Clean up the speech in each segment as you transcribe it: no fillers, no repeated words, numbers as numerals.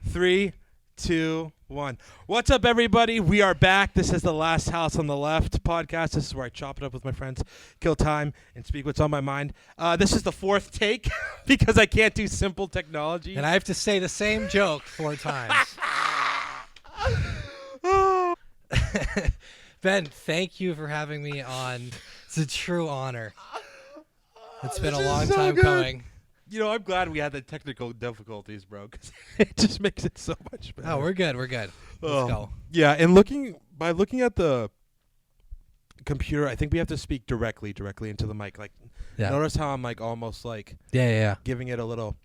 3, 2, 1. What's up, everybody? We are back. This is the Last House on the Left podcast. This is where I chop it up with my friends, kill time, and speak what's on my mind. This is the fourth take because I can't do simple technology. And I have to say the same joke 4 times. Ben, thank you for having me on. It's a true honor. It's been a long time coming. You know, I'm glad we had the technical difficulties, bro, because it just makes it so much better. Oh, we're good. We're good. Let's go. Yeah, and by looking at the computer, I think we have to speak directly into the mic. Like, notice how I'm like almost like giving it a little.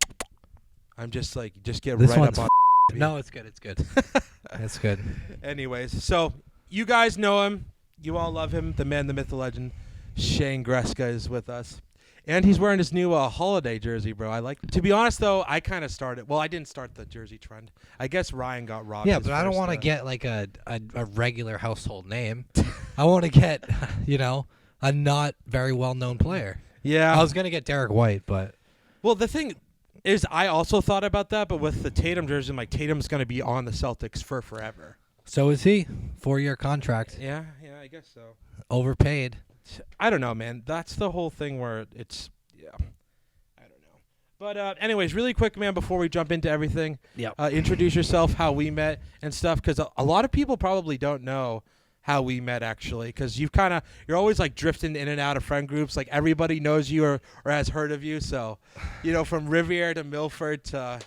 I'm just like get this right up on. No, it's good. It's good. It's good. Anyways, so you guys know him. You all love him. The man, the myth, the legend. Shane Greska is with us. And he's wearing his new holiday jersey, bro. To be honest, though, I kind of started. Well, I didn't start the jersey trend. I guess Ryan got robbed. Yeah, but I don't want to get like a regular household name. I want to get, a not very well-known player. Yeah. I was going to get Derek White, but. Well, the thing is, I also thought about that, but with the Tatum jersey, I'm like, Tatum's going to be on the Celtics for forever. So is he. 4-year contract. Yeah, I guess so. Overpaid. I don't know, man. That's the whole thing where it's, I don't know. But anyways, really quick, man, before we jump into everything, introduce yourself, how we met and stuff, because a lot of people probably don't know how we met, actually, because you're always like drifting in and out of friend groups. Like everybody knows you or has heard of you. So, from Riviera to Milford to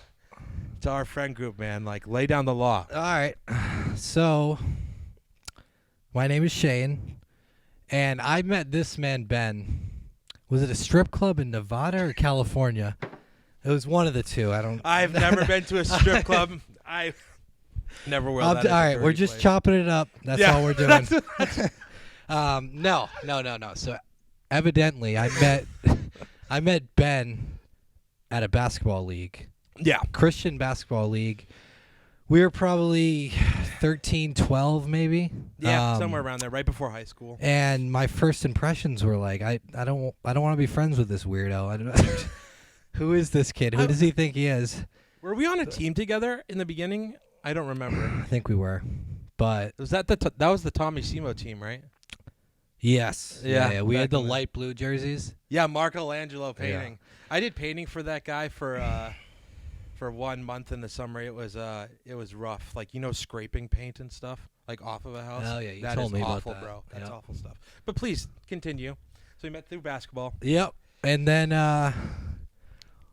our friend group, man, like lay down the law. All right. So, my name is Shane. And I met this man, Ben. Was it a strip club in Nevada or California? It was one of the two. I've never been to a strip club. I never will. All right, we're just chopping it up. That's all we're doing. No. So evidently, I met Ben at a basketball league. Yeah, Christian basketball league. We were probably 13, 12 maybe. Yeah, somewhere around there, right before high school. And my first impressions were like, I don't want to be friends with this weirdo. Who is this kid? Who does he think he is? Were we on a team together in the beginning? I don't remember. I think we were. But was that that was the Tommy Simo team, right? Yes. Yeah. We had the light blue jerseys. Yeah, Michelangelo painting. Yeah. I did painting for that guy for 1 month in the summer. It was rough, like scraping paint and stuff like off of a house. Oh yeah, you told me awful, about that, bro. That's awful stuff. But please continue. So we met through basketball. Yep, and then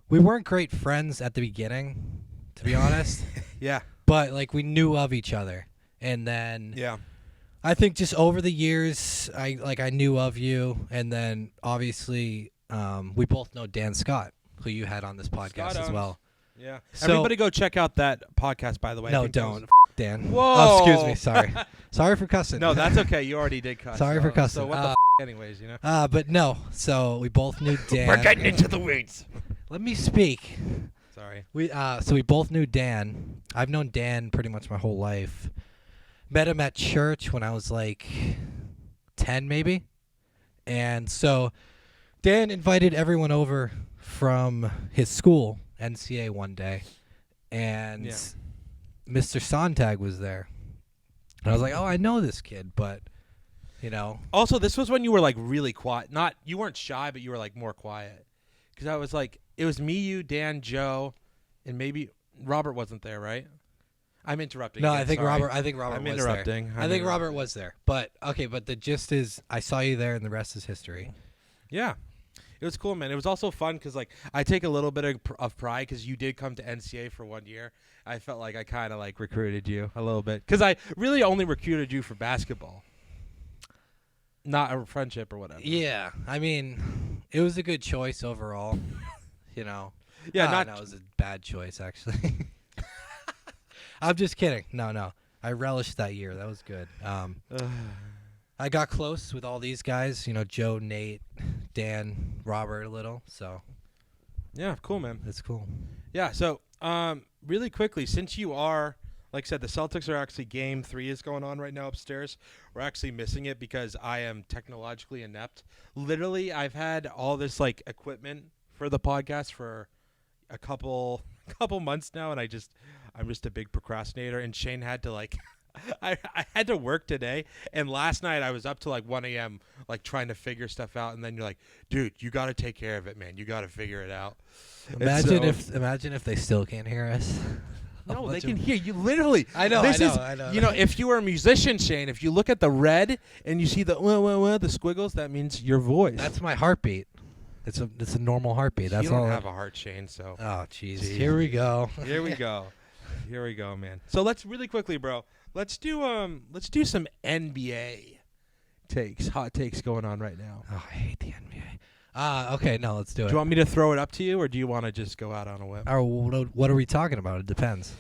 we weren't great friends at the beginning, to be honest. Yeah, but like we knew of each other, and then I think just over the years, I knew of you, and then obviously we both know Dan Scott, who you had on this podcast as well. Yeah. So, everybody go check out that podcast, by the way. No, don't. Dan. Whoa. Oh, excuse me. Sorry. Sorry for cussing. No, that's okay. You already did cuss. Sorry for cussing. So what the anyways, But no. So we both knew Dan. We're getting into the weeds. Let me speak. Sorry. So we both knew Dan. I've known Dan pretty much my whole life. Met him at church when I was like 10 maybe. And so Dan invited everyone over from his school, NCA, one day, and Mr. Sontag was there. And I was like, oh, I know this kid, but, Also, this was when you were, like, really quiet. You weren't shy, but you were, like, more quiet. Because I was like, it was me, you, Dan, Joe, and maybe Robert wasn't there, right? I'm interrupting. No, again, I think sorry. Robert I'm was interrupting. there. I think Robert was there. But, okay, but the gist is I saw you there, and the rest is history. Yeah. It was cool, man. It was also fun because, like, I take a little bit of pride because you did come to NCA for 1 year. I felt like I kind of, like, recruited you a little bit because I really only recruited you for basketball, not a friendship or whatever. Yeah. I mean, it was a good choice overall, Yeah, no, it was a bad choice, actually. I'm just kidding. No. I relished that year. That was good. I got close with all these guys, Joe, Nate, Dan, Robert a little, so. Yeah, cool, man. That's cool. Yeah, so really quickly, since you are, like I said, the Celtics are actually Game 3 is going on right now upstairs. We're actually missing it because I am technologically inept. Literally, I've had all this, like, equipment for the podcast for a couple a couple months now, and I'm just a big procrastinator. And Shane had to like, I had to work today, and last night I was up to like 1 a.m. like trying to figure stuff out, and then you're like, dude, you got to take care of it, man. You got to figure it out. Imagine if they still can't hear us. No, they can hear you. Literally, I know. You know, if you were a musician, Shane, if you look at the red and you see the the squiggles, that means your voice. That's my heartbeat. It's a normal heartbeat. That's you don't all. have a heart, Shane. So. Oh, jeez. Here we go. Here we go. Here we go, man. So let's really quickly, bro. Let's do some NBA takes, hot takes going on right now. Oh, I hate the NBA. Okay, no, let's do it. Do you want me to throw it up to you, or do you want to just go out on a whim? Or what are we talking about? It depends.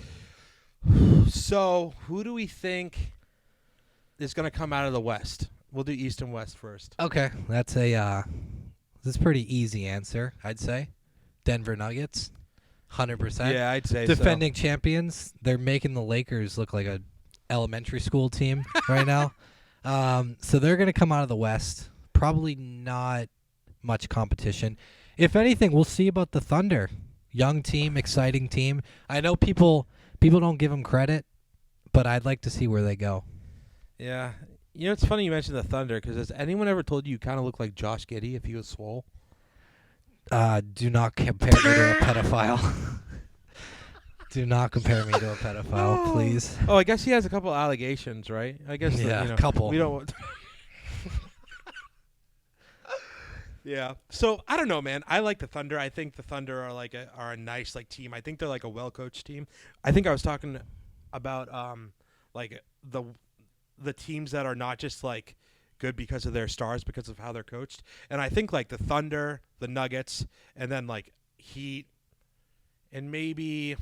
So, who do we think is going to come out of the West? We'll do East and West first. Okay, that's a pretty easy answer, I'd say. Denver Nuggets, 100%. Yeah, I'd say defending champions. They're making the Lakers look like a elementary school team right now. So they're going to come out of the West. Probably not much competition. If anything, we'll see about the Thunder. Young team, exciting team. I know people don't give them credit, but I'd like to see where they go. Yeah. You know, it's funny you mentioned the Thunder, because has anyone ever told you kind of look like Josh Giddey if he was swole? Do not compare me to a pedophile. Do not compare me to a pedophile, please. Oh, I guess he has a couple allegations, right? I guess a couple. We don't. Yeah. So I don't know, man. I like the Thunder. I think the Thunder are a nice team. I think they're like a well coached team. I think I was talking about like the teams that are not just like good because of their stars, because of how they're coached. And I think like the Thunder, the Nuggets, and then like Heat, and maybe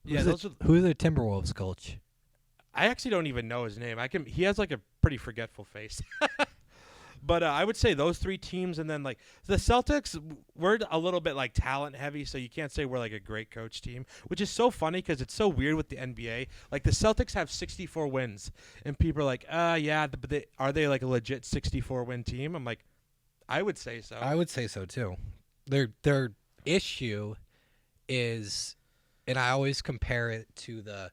who's the Timberwolves coach? I actually don't even know his name. He has like a pretty forgetful face. But I would say those three teams, and then like the Celtics, we're a little bit like talent heavy, so you can't say we're like a great coach team, which is so funny because it's so weird with the NBA. Like the Celtics have 64 wins, and people are like, yeah, but are they like a legit 64 win team? I'm like, I would say so. I would say so too. Their issue is, and I always compare it to the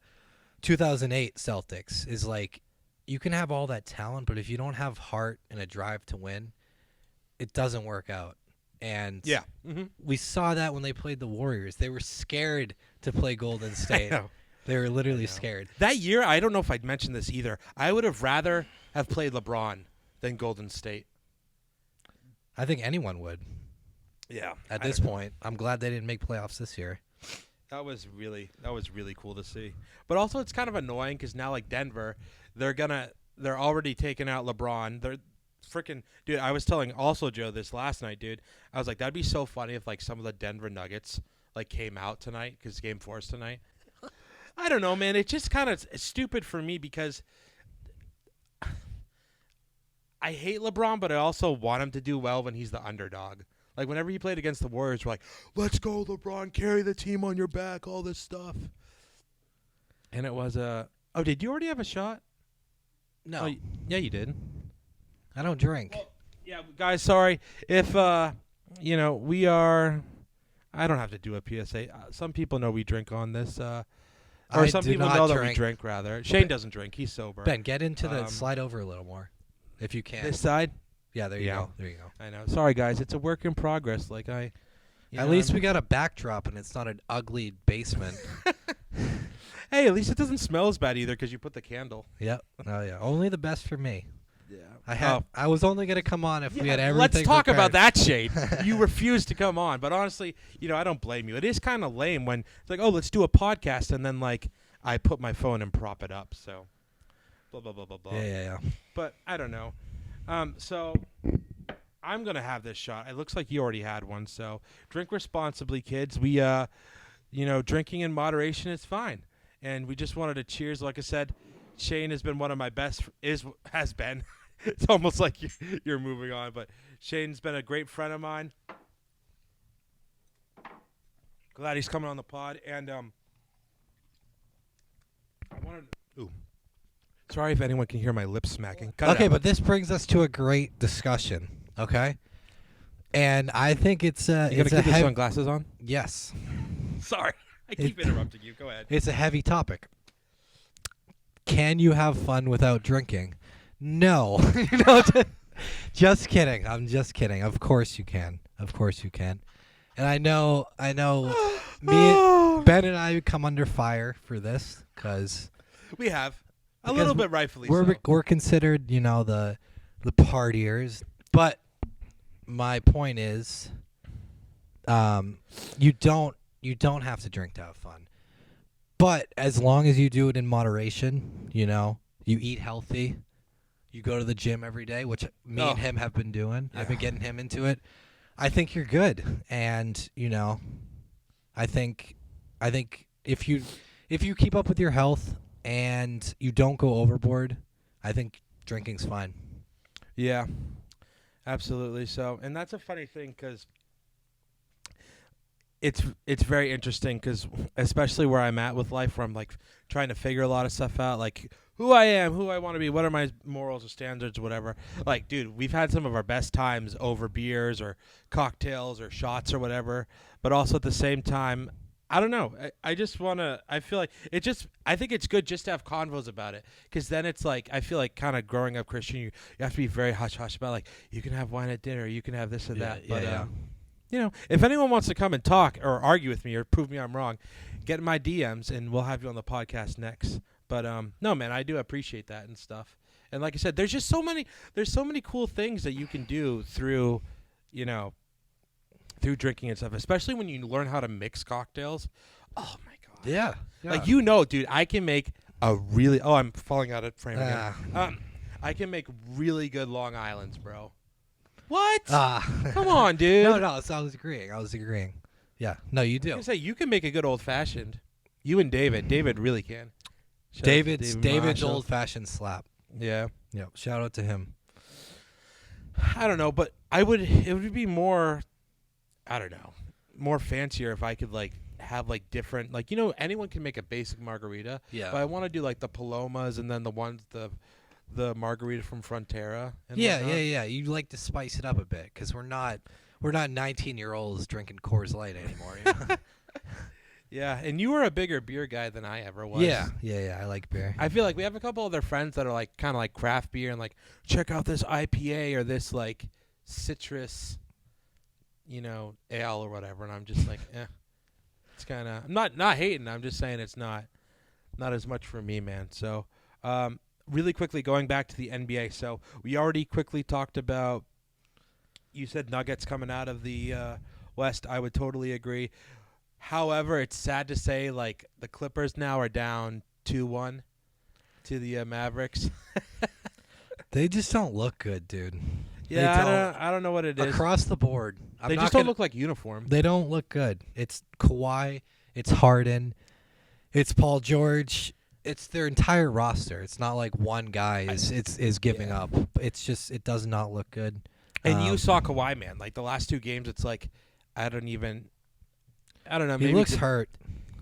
2008 Celtics, is like, you can have all that talent, but if you don't have heart and a drive to win, it doesn't work out. And yeah, we saw that when they played the Warriors. They were scared to play Golden State. They were literally scared. That year, I don't know if I'd mentioned this either. I would have rather have played LeBron than Golden State. I think anyone would. Yeah. At this point, I'm glad they didn't make playoffs this year. That was really cool to see. But also, it's kind of annoying because now, like Denver, they're already taking out LeBron. They're freaking dude. I was telling also Joe this last night, dude. I was like, that'd be so funny if like some of the Denver Nuggets like came out tonight because Game 4 is tonight. I don't know, man. It's just kind of stupid for me because I hate LeBron, but I also want him to do well when he's the underdog. Like whenever he played against the Warriors, we're like, let's go, LeBron, carry the team on your back, all this stuff. And it was oh, did you already have a shot? No. Oh, yeah, you did. I don't drink. Well, yeah, guys, sorry. If, we are... I don't have to do a PSA. Some people know we drink on this. Or some people know that we drink, rather. Shane doesn't drink. He's sober. Ben, get into the... Slide over a little more, if you can. This side? Yeah, there you go. There you go. I know. Sorry, guys. It's a work in progress. At least we got a backdrop, and it's not an ugly basement. Hey, at least it doesn't smell as bad either because you put the candle. Yep. Oh yeah. Only the best for me. Yeah. I was only gonna come on if we had everything. Let's talk prepared. about that, Shade. You refused to come on, but honestly, I don't blame you. It is kind of lame when it's like, oh, let's do a podcast, and then like I put my phone and prop it up. So, blah blah blah blah blah. Yeah. But I don't know. So I'm gonna have this shot. It looks like you already had one. So drink responsibly, kids. We drinking in moderation is fine. And we just wanted to cheers. Like I said, Shane has been one of my best. Has been. It's almost like you're moving on, but Shane's been a great friend of mine. Glad he's coming on the pod. And I wanted. Ooh, sorry if anyone can hear my lips smacking. Okay, but this brings us to a great discussion. Okay, and I think it's you gonna keep the sunglasses on? Yes. Sorry. I keep interrupting you. Go ahead. It's a heavy topic. Can you have fun without drinking? No. Just kidding. I'm just kidding. Of course you can. Of course you can. And I know Ben and I come under fire for this because we have a little bit rightfully we're considered, the partiers. But my point is, you don't have to drink to have fun. But as long as you do it in moderation, you eat healthy, you go to the gym every day, which me and him have been doing. Yeah. I've been getting him into it. I think you're good. And, I think if you keep up with your health and you don't go overboard, I think drinking's fine. Yeah. Absolutely. So, and that's a funny thing cuz it's very interesting because especially where I'm at with life, where I'm like trying to figure a lot of stuff out, like who I am, who I want to be, what are my morals or standards, whatever. Like, dude, we've had some of our best times over beers or cocktails or shots or whatever. But also at the same time, I don't know. I just want to, I feel like I think it's good just to have convos about it. Because then it's like, I feel like kind of growing up Christian, you have to be very hush-hush about like, you can have wine at dinner, you can have this or that. But, if anyone wants to come and talk or argue with me or prove me I'm wrong, get in my DMs and we'll have you on the podcast next. But no, man, I do appreciate that and stuff. And like I said, there's just so many cool things that you can do through drinking and stuff, especially when you learn how to mix cocktails. Oh my god. Yeah. Like dude, I can make I'm falling out of frame again. I can make really good Long Islands, bro. What? Come on, dude. No, I was agreeing. Yeah. No, you do. I was gonna say you can make a good old fashioned. You and David. David really can. David's old fashioned slap. Yeah. Yeah. Shout out to him. I don't know, but it would be more, I don't know, more fancier if I could like have like different, like, anyone can make a basic margarita. Yeah. But I want to do like the Palomas and then the margarita from Frontera. And yeah. You like to spice it up a bit because we're not 19-year-olds drinking Coors Light anymore. Yeah, and you were a bigger beer guy than I ever was. Yeah, I like beer. I feel like we have a couple other friends that are like kind of like craft beer and like check out this IPA or this like citrus, ale or whatever, and I'm just like, it's kind of, I'm not hating. I'm just saying it's not as much for me, man. So, really quickly going back to the NBA. So we already quickly talked about. You said Nuggets coming out of the West. I would totally agree. However, it's sad to say, like, the Clippers now are down 2-1 to the Mavericks. They just don't look good, dude. Yeah, I don't know what it is. Across the board. They just don't look like uniform. They don't look good. It's Kawhi. It's Harden. It's Paul George. It's their entire roster. It's not like one guy is giving up. It's just, it does not look good. And you saw Kawhi, man. Like, the last two games, it's like, I don't know. Maybe he looks hurt.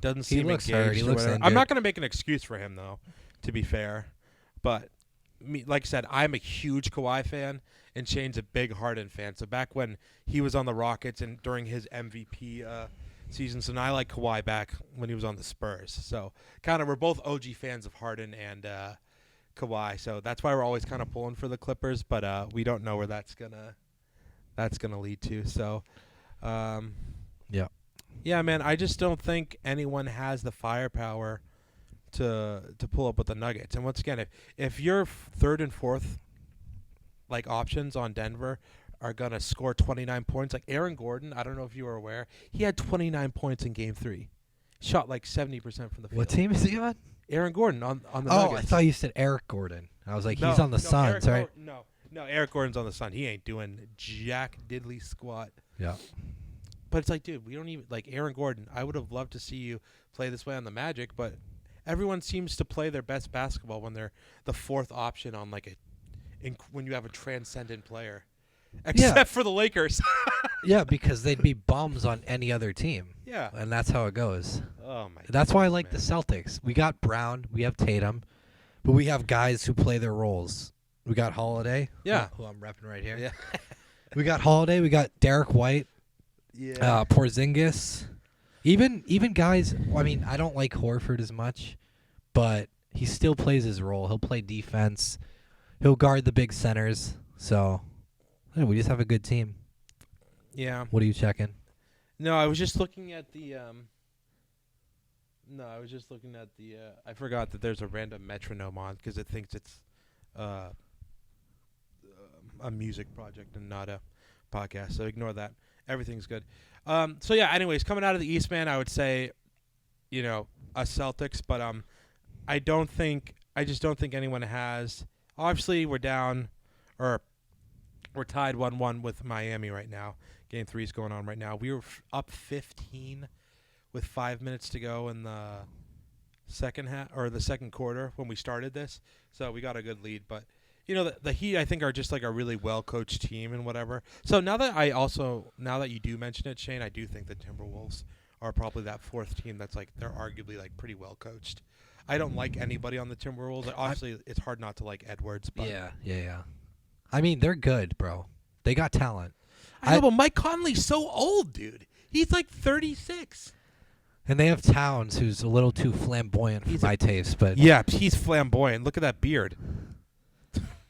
Doesn't seem engaged. He looks injured. I'm not going to make an excuse for him, though, to be fair. But, like I said, I'm a huge Kawhi fan, and Shane's a big Harden fan. So back when he was on the Rockets and during his MVP seasons, and I like Kawhi back when he was on the Spurs. So kind of we're both OG fans of Harden and Kawhi. So that's why we're always kind of pulling for the Clippers, but we don't know where that's gonna lead to. So, yeah, man. I just don't think anyone has the firepower to pull up with the Nuggets. And once again, if your third and fourth like options on Denver are gonna score 29 points, like Aaron Gordon, I don't know if you were aware, he had 29 points in Game 3, shot like 70% from the field. What team is he on? Aaron Gordon on the Nuggets. Oh, I thought you said Eric Gordon. I was like, he's on the Suns, right? No, Eric Gordon's on the Suns. He ain't doing jack diddly squat. Yeah. But it's like, dude, we don't even like Aaron Gordon. I would have loved to see you play this way on the Magic, but everyone seems to play their best basketball when they're the fourth option on like when you have a transcendent player, except for the Lakers. Yeah, because they'd be bums on any other team. Yeah, and that's how it goes. Oh my! That's why I like the Celtics. We got Brown, we have Tatum, but we have guys who play their roles. We got Holiday. Yeah, who I'm repping right here. Yeah, we got Holiday. We got Derek White. Yeah, Porzingis. Even guys. I mean, I don't like Horford as much, but he still plays his role. He'll play defense. He'll guard the big centers. So yeah, we just have a good team. Yeah. What are you checking? No, I was just looking at the. I forgot that there's a random metronome on because it thinks it's a music project and not a podcast. So ignore that. Everything's good. So yeah. Anyways, coming out of the East, man, I would say, us Celtics, but I just don't think anyone has. Obviously, we're down, or we're tied 1-1 with Miami right now. Game 3 is going on right now. We were up 15 with 5 minutes to go in the second half or the second quarter when we started this. So we got a good lead, but the Heat I think are just like a really well coached team and whatever. So now that you do mention it, Shane, I do think the Timberwolves are probably that fourth team that's like they're arguably like pretty well coached. I don't like anybody on the Timberwolves. Obviously, it's hard not to like Edwards. But Yeah. I mean, they're good, bro. They got talent. I know, but Mike Conley's so old, dude. He's like 36. And they have Towns, who's a little too flamboyant for my taste. But yeah, he's flamboyant. Look at that beard.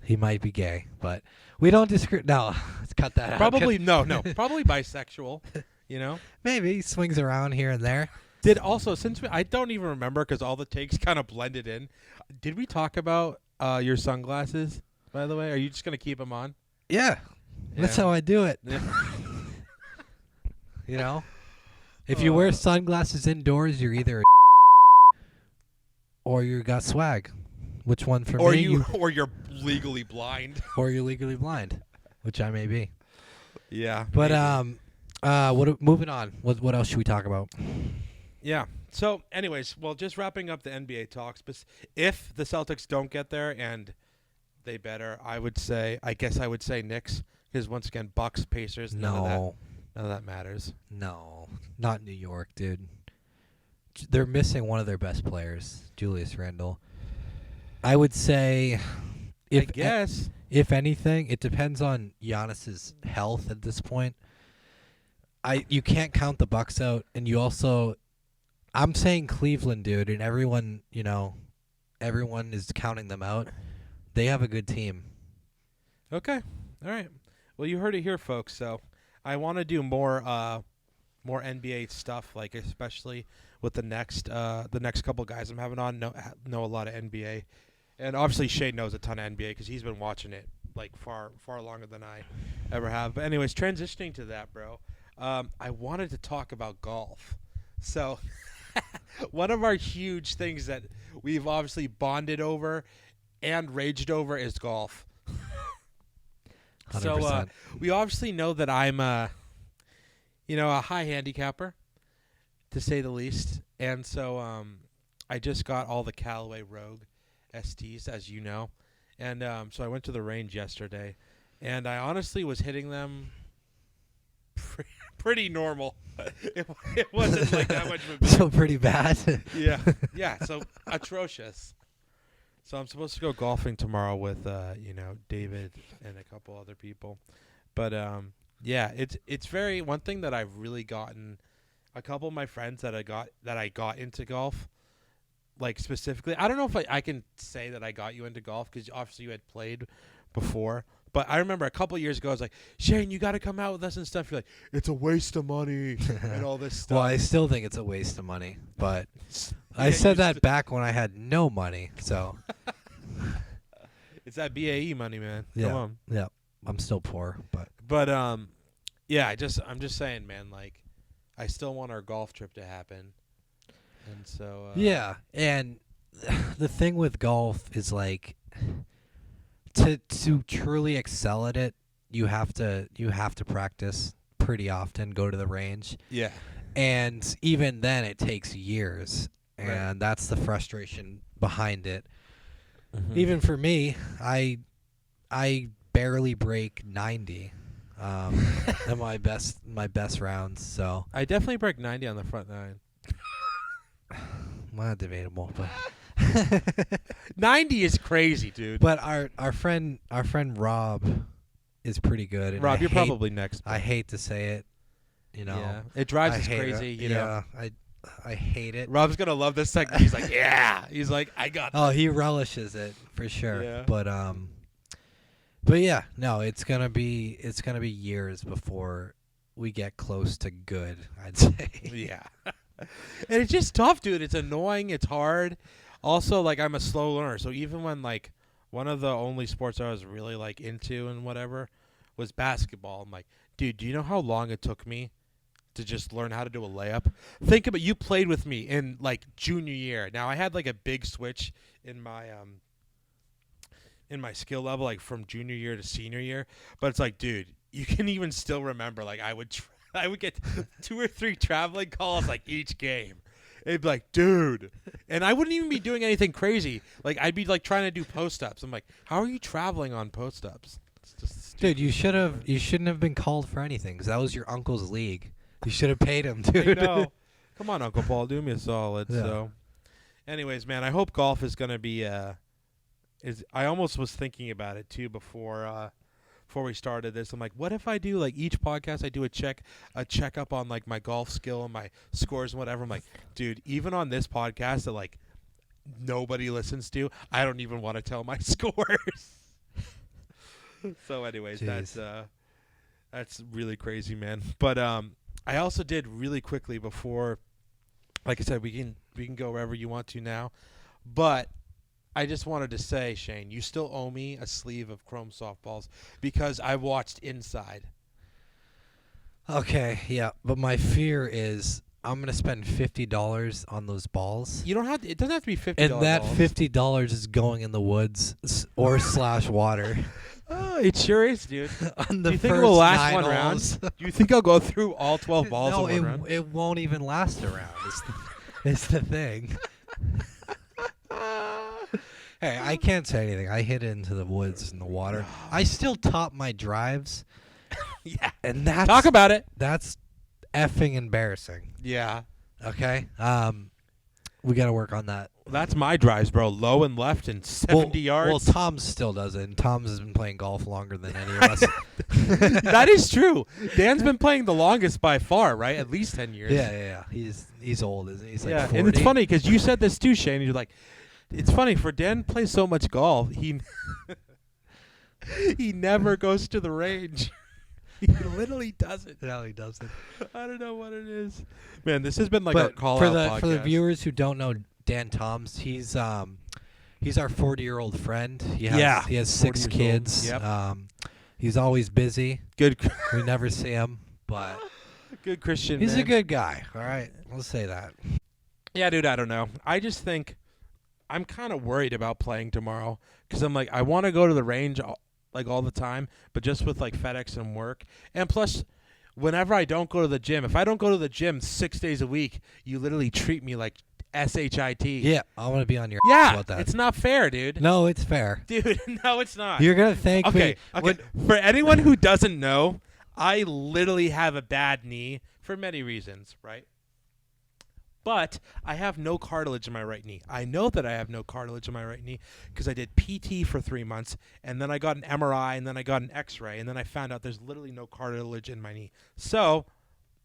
He might be gay, but we don't disagree. No, let's cut that out. Probably no. Probably bisexual. Maybe he swings around here and there. I don't even remember because all the takes kind of blended in. Did we talk about your sunglasses? By the way, are you just gonna keep them on? Yeah. That's how I do it. Yeah. If you wear sunglasses indoors, you're either or you got swag. Which one for me? Or you're legally blind. Or you're legally blind, which I may be. Yeah. But moving on. What else should we talk about? Yeah. So, anyways, just wrapping up the NBA talks. But if the Celtics don't get there, and they better, I guess I would say Knicks, because once again, Bucks, Pacers, none of that matters. No, not New York, dude. They're missing one of their best players, Julius Randle. I would say, if anything, it depends on Giannis's health at this point. You can't count the Bucks out, and you also, I'm saying Cleveland, dude, and everyone is counting them out. They have a good team. Okay, all right. Well, you heard it here, folks. So, I want to do more NBA stuff, like especially with the next couple guys I'm having on. Know a lot of NBA. And obviously, Shane knows a ton of NBA because he's been watching it like far longer than I ever have. But anyways, transitioning to that, bro, I wanted to talk about golf. So one of our huge things that we've obviously bonded over and raged over is golf. 100%. So we obviously know that I'm a high handicapper, to say the least. And so I just got all the Callaway Rogue STs, as you know. And so I went to the range yesterday, and I honestly was hitting them pretty normal. It wasn't like that much of a So pretty bad. Yeah, so atrocious. So I'm supposed to go golfing tomorrow with David and a couple other people. But yeah, it's very one thing that I've really gotten a couple of my friends that I got into golf. Like specifically, I don't know if I can say that I got you into golf because obviously you had played before. But I remember a couple of years ago, I was like, Shane, you got to come out with us and stuff. You're like, it's a waste of money and all this stuff. Well, I still think it's a waste of money, but I said that back when I had no money. So it's that BAE money, man. Yeah, come on. Yeah, I'm still poor, but yeah, I'm just saying, man. Like, I still want our golf trip to happen. And so yeah, and the thing with golf is like to truly excel at it, you have to practice pretty often, go to the range. Yeah. And even then it takes years, and right. That's the frustration behind it. Mm-hmm. Even for me, I barely break 90 in my best rounds, so I definitely break 90 on the front nine. Well, debatable, but 90 is crazy, dude. But our friend Rob is pretty good. And Rob, you're probably next. I hate to say it. You know, Yeah. It drives I us hate crazy. it. You know. Yeah, I hate it. Rob's gonna love this segment. He's like, yeah. He's like, I got. Oh, he relishes it for sure. Yeah. But yeah, no, it's gonna be years before we get close to good, I'd say. Yeah. And it's just tough, dude. It's annoying. It's hard. Also, like, I'm a slow learner, so even when like one of the only sports I was really like into and whatever was basketball, I'm like, dude, do you know how long it took me to just learn how to do a layup? Think about, you played with me in like junior year. Now I had like a big switch in my skill level, like from junior year to senior year. But it's like, dude, you can even still remember, like, I would get 2 or 3 traveling calls like each game. It'd be like, dude, and I wouldn't even be doing anything crazy. Like, I'd be like trying to do post ups. I'm like, how are you traveling on post ups? It's just stupid. Dude, you shouldn't have been called for anything because that was your uncle's league. You should have paid him, dude. I know. Come on, Uncle Paul, do me a solid. Yeah. So, anyways, man, I hope golf is gonna be. I almost was thinking about it too before we started this. I'm like, what if I do like each podcast I do a checkup on like my golf skill and my scores and whatever. I'm like, dude, even on this podcast that like nobody listens to, I don't even want to tell my scores. So anyways, Jeez. that's really crazy, man. But I also did really quickly before, like I said, we can go wherever you want to now, but I just wanted to say, Shane, you still owe me a sleeve of Chrome softballs because I watched Inside. Okay, yeah, but my fear is I'm gonna spend $50 on those balls, You don't have to, it doesn't have to be $50. and that balls. $50 is going in the woods or slash water. Oh, it sure is, dude. On the Do you think it first will last 9 one round? holes. Do you think I'll go through all 12 balls No, in one round? it won't even last a round. It's the thing. Hey, I can't say anything. I hit it into the woods and the water. I still top my drives. Yeah. And that's Talk about it. that's effing embarrassing. Yeah. Okay? We got to work on that. That's my drives, bro. Low and left and 70 yards. Well, Tom still does it. And Tom's has been playing golf longer than any of us. That is true. Dan's been playing the longest by far, right? At least 10 years. Yeah. He's old, isn't he? He's like 40. And it's funny because you said this too, Shane. You're like, it's funny for Dan plays so much golf. He never goes to the range. He literally doesn't. No, he doesn't. I don't know what it is. Man, this has been like But our call for out the podcast. for the viewers who don't know Dan Toms, he's our 40-year-old friend. He has 6 40 years old. kids. Yep. He's always busy. Good, We never see him, but good Christian. he's man. a good guy. All right, we'll say that. Yeah, dude. I don't know. I just think I'm kind of worried about playing tomorrow because I'm like, I want to go to the range all the time, but just with like FedEx and work, and plus, whenever I don't go to the gym, if I don't go to the gym 6 days a week, you literally treat me like SHIT. Yeah, I want to be on your Yeah, about that. it's not fair, dude. No, it's fair. Dude, no, it's not. You're gonna thank Okay, me. For anyone who doesn't know, I literally have a bad knee for many reasons, right? But I have no cartilage in my right knee. I know that I have no cartilage in my right knee because I did PT for 3 months, and then I got an MRI, and then I got an X-ray, and then I found out there's literally no cartilage in my knee. So,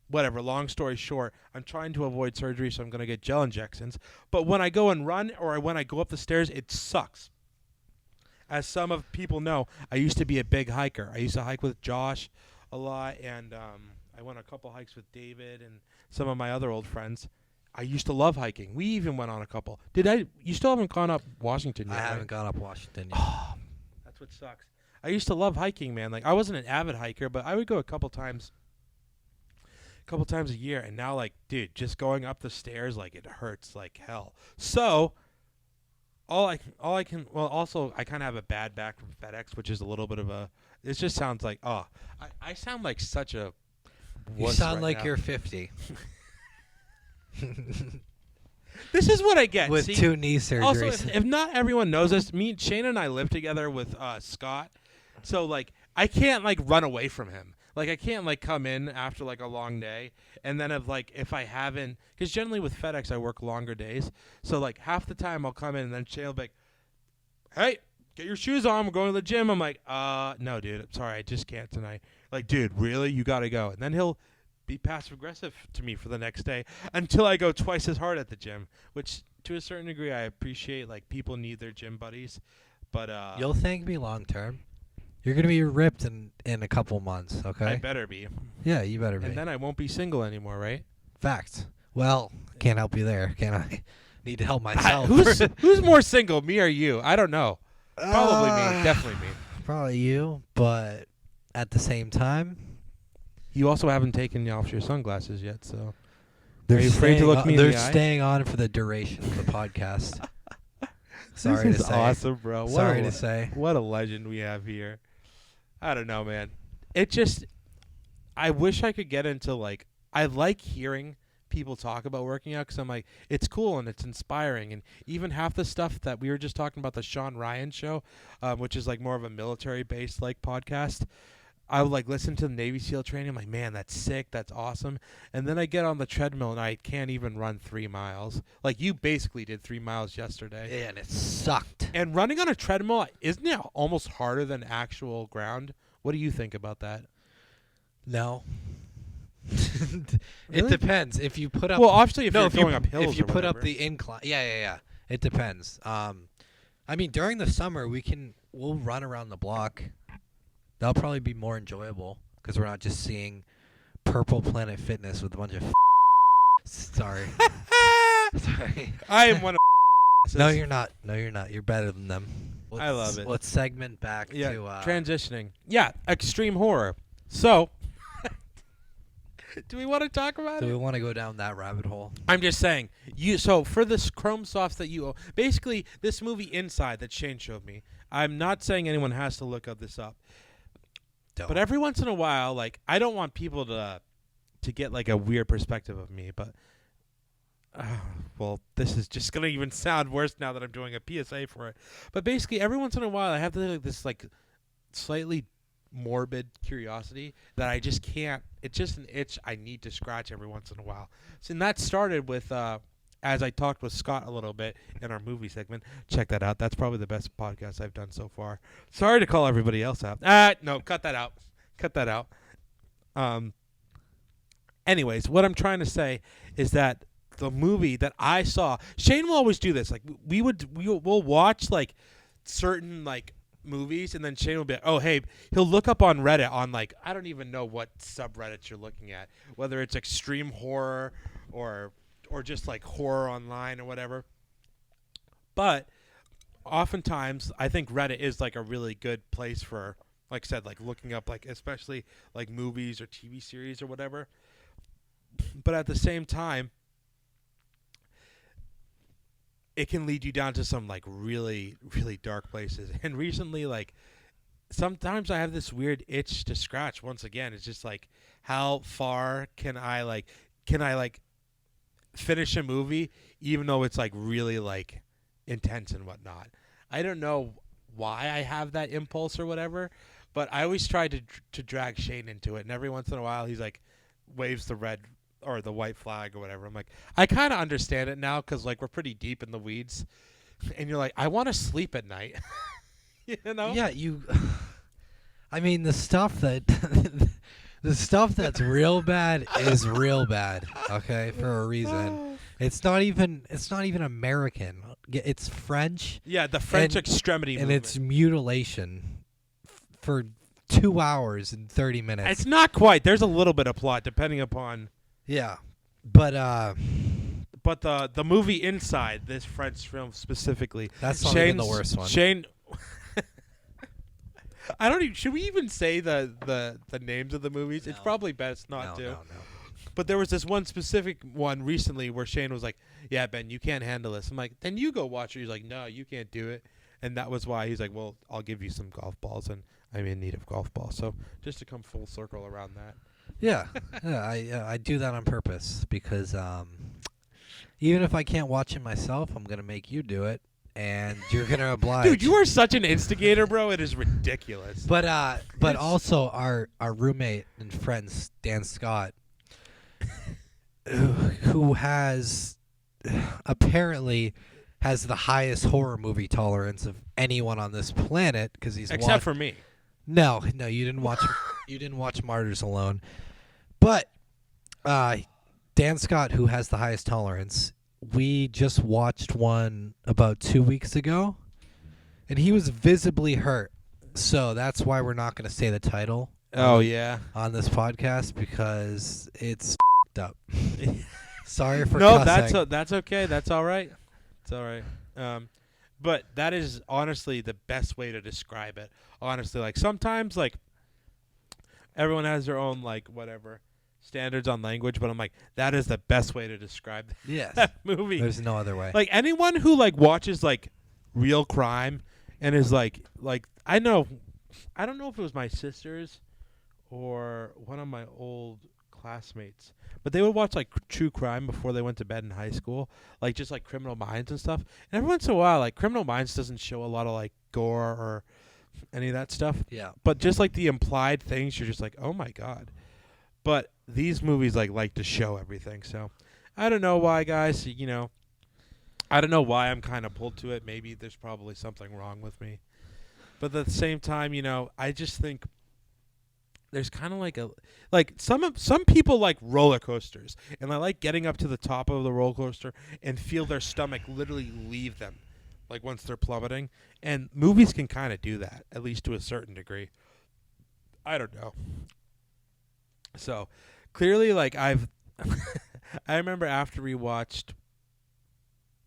whatever, long story short, I'm trying to avoid surgery, so I'm going to get gel injections. But when I go and run or when I go up the stairs, it sucks. As some of people know, I used to be a big hiker. I used to hike with Josh a lot, and I went a couple hikes with David and some of my other old friends. I used to love hiking. We even went on a couple. You still haven't gone up Washington yet, I haven't right? gone up Washington yet. Oh, that's what sucks. I used to love hiking, man. Like, I wasn't an avid hiker, but I would go a couple times a year. And now, like, dude, just going up the stairs, like, it hurts like hell. So, also, I kind of have a bad back from FedEx, which is a little bit of a. It just sounds like, I sound like such a. You wuss sound right like now. you're 50 This is what I get. with See? 2 knee surgeries. Also, if not everyone knows this, Shane and I live together with Scott, so like I can't like run away from him. Like I can't like come in after like a long day, and then if I haven't, because generally with FedEx I work longer days, so like half the time I'll come in and then Shane will be like, "Hey, get your shoes on. We're going to the gym." I'm like, no, dude, I'm sorry, I just can't tonight. Like, dude, really, you gotta go, and then he'll be passive aggressive to me for the next day until I go twice as hard at the gym, which to a certain degree I appreciate. Like, people need their gym buddies, but you'll thank me long term. You're gonna be ripped in a couple months, okay? I better be. Yeah, you better be. And then I won't be single anymore, right? Fact. Well, can't help you there, can I? Need to help myself. Who's more single, me or you? I don't know. Probably me. Definitely me. Probably you, but at the same time, you also haven't taken off your sunglasses yet, so they're are you afraid to look me in the eye? They're staying on for the duration of the podcast. Sorry this to is say. Awesome, bro. Sorry to say. What a legend we have here. I don't know, man. It just, I wish I could get into, like, I like hearing people talk about working out because I'm like, it's cool and it's inspiring. And even half the stuff that we were just talking about, the Sean Ryan show, which is like more of a military-based like podcast, I would like listen to the Navy SEAL training. I'm like, man, that's sick. That's awesome. And then I get on the treadmill and I can't even run 3 miles. Like, you basically did 3 miles yesterday. Yeah, and it sucked. And running on a treadmill, isn't it almost harder than actual ground? What do you think about that? No. Really? It depends. If you put up, well, obviously, if you're if going up hills, if you or put up whatever. the incline, yeah. It depends. I mean, during the summer, we'll run around the block. That'll probably be more enjoyable because we're not just seeing Purple Planet Fitness with a bunch of. Sorry. Sorry. I am one of. No, you're not. No, you're not. You're better than them. I love it. Let's segment back to transitioning. Yeah, extreme horror. So, do we want to talk about Do it? we want to go down that rabbit hole? I'm just saying. So for this Chrome Softs that you own, basically this movie Inside that Shane showed me. I'm not saying anyone has to look this up. But every once in a while, like, I don't want people to get like a weird perspective of me, but well, this is just gonna even sound worse now that I'm doing a PSA for it. But basically, every once in a while, I have this like slightly morbid curiosity that I just can't. It's just an itch I need to scratch every once in a while. So, and that started with as I talked with Scott a little bit in our movie segment. Check that out. That's probably the best podcast I've done so far. Sorry to call everybody else out. No, cut that out. Cut that out. Anyways, what I'm trying to say is that the movie that I saw, Shane will always do this. Like, we'll watch like certain like movies, and then Shane will be like, oh, hey, he'll look up on Reddit on like, I don't even know what subreddits you're looking at, whether it's extreme horror or just like horror online or whatever. But oftentimes I think Reddit is like a really good place for, like I said, like looking up like especially like movies or TV series or whatever. But at the same time, it can lead you down to some like really, really dark places. And recently, like, sometimes I have this weird itch to scratch. Once again, it's just like, how far can I finish a movie even though it's like really like intense and whatnot? I don't know why I have that impulse or whatever, but I always try to drag Shane into it, and every once in a while he's like waves the red or the white flag or whatever. I'm like, I kind of understand it now because like we're pretty deep in the weeds, and you're like, I want to sleep at night. You know? Yeah, I mean, the stuff that the stuff that's real bad is real bad. Okay, for a reason. It's not even American. It's French. Yeah, the French extremity and movement. it's mutilation for 2 hours and 30 minutes. It's not quite. There's a little bit of plot depending upon. Yeah, but the movie Inside, this French film specifically, that's not even the worst one. Shane, I don't even. Should we even say the names of the movies? No. It's probably best not to. No. But there was this one specific one recently where Shane was like, "Yeah, Ben, you can't handle this." I'm like, "Then you go watch it." He's like, "No, you can't do it." And that was why he's like, "Well, I'll give you some golf balls," and I'm in need of golf balls. So just to come full circle around that. Yeah, I do that on purpose because even if I can't watch it myself, I'm gonna make you do it, and you're gonna oblige. Dude, you are such an instigator, bro. It is ridiculous. But also our roommate and friend Dan Scott, who has apparently has the highest horror movie tolerance of anyone on this planet because he's except for me. No, you didn't watch. You didn't watch Martyrs Alone, but Dan Scott, who has the highest tolerance, we just watched one about 2 weeks ago, and he was visibly hurt. So that's why we're not going to say the title. Oh, yeah. On this podcast because it's up. Sorry for no, cussing. that's okay. That's all right. It's all right. But that is honestly the best way to describe it. Honestly, like sometimes like everyone has their own like whatever standards on language, but I'm like that is the best way to describe yes. that movie. There's no other way. Like anyone who like watches like real crime and is like I don't know if it was my sisters or one of my old classmates, but they would watch like true crime before they went to bed in high school, like just like Criminal Minds and stuff. And every once in a while, like Criminal Minds doesn't show a lot of like gore or any of that stuff. Yeah. But just like the implied things, you're just like, oh my god. But these movies like to show everything. So I don't know why, guys. You know, I don't know why I'm kind of pulled to it. Maybe there's probably something wrong with me. But at the same time, you know, I just think there's kind of like some people like roller coasters, and I like getting up to the top of the roller coaster and feel their stomach literally leave them, like once they're plummeting. And movies can kind of do that, at least to a certain degree. I don't know. So clearly, like I remember after we watched,